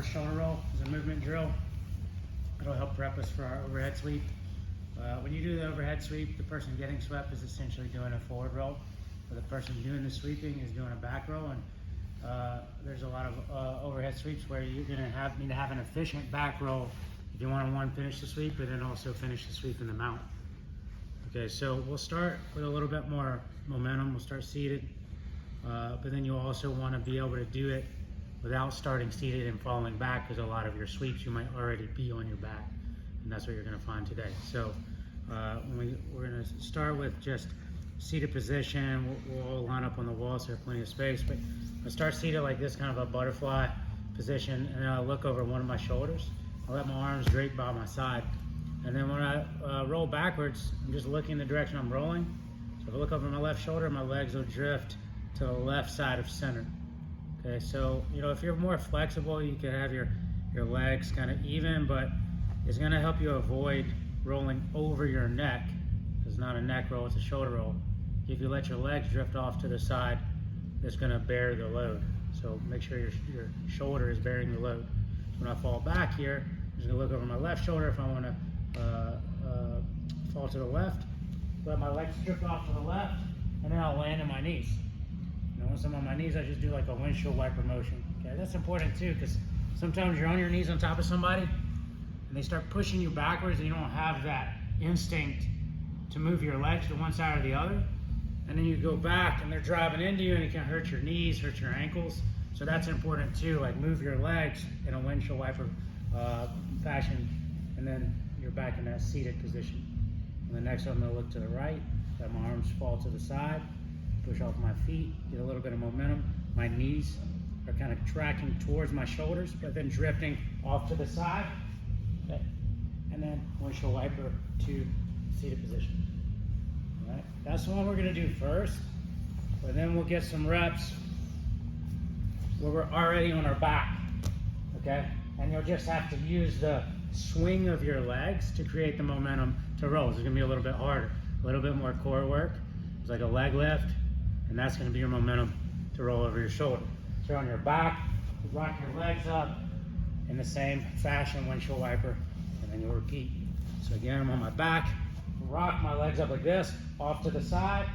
our shoulder roll is a movement drill. It'll help prep us for our overhead sweep. When you do the overhead sweep, the person getting swept is essentially doing a forward roll, but the person doing the sweeping is doing a back roll. And there's a lot of overhead sweeps where you're going to need to have an efficient back roll if you want to finish the sweep, but then also finish the sweep in the mount. Okay, so we'll start with a little bit more momentum. We'll start seated, but then you'll also want to be able to do it without starting seated and falling back, because a lot of your sweeps you might already be on your back, and that's what you're going to find today. So we're going to start with just seated position. We'll all line up on the wall so there's plenty of space, but I'll start seated like this, kind of a butterfly position, and then I'll look over one of my shoulders. I'll let my arms drape by my side, and then when I roll backwards, I'm just looking the direction I'm rolling. So if I look over my left shoulder, my legs will drift to the left side of center. Okay, so if you're more flexible, you can have your legs kind of even, but it's going to help you avoid rolling over your neck. It's not a neck roll, it's a shoulder roll. If you let your legs drift off to the side, it's going to bear the load. So make sure your shoulder is bearing the load. So when I fall back here, I'm just going to look over my left shoulder if I want to fall to the left. Let my legs drift off to the left, and then I'll land on my knees. Once I'm on my knees, I just do like a windshield wiper motion. Okay, that's important too, because sometimes you're on your knees on top of somebody, and they start pushing you backwards, and you don't have that instinct to move your legs to one side or the other. And then you go back, and they're driving into you, and it can hurt your knees, hurt your ankles. So that's important too. Like move your legs in a windshield wiper fashion, and then you're back in that seated position. And the next one, I'm going to look to the right, let my arms fall to the side. Push off my feet, get a little bit of momentum. My knees are kind of tracking towards my shoulders, but then drifting off to the side. Okay. And then windshield wiper to seated position. All right. That's the one we're going to do first, but then we'll get some reps where we're already on our back. Okay. And you'll just have to use the swing of your legs to create the momentum to roll. It's going to be a little bit harder, a little bit more core work. It's like a leg lift. And that's going to be your momentum to roll over your shoulder. So you're on your back, you rock your legs up in the same fashion, windshield wiper, and then you'll repeat. So again, I'm on my back, rock my legs up like this, off to the side,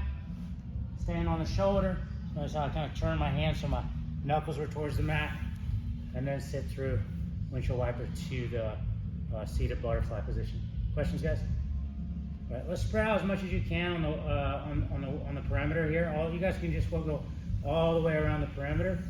stand on the shoulder. Notice how I kind of turn my hands so my knuckles are towards the mat, and then sit through windshield wiper to the seated butterfly position. Questions, guys? All right, let's spread out as much as you can on the perimeter here. You guys can just go all the way around the perimeter.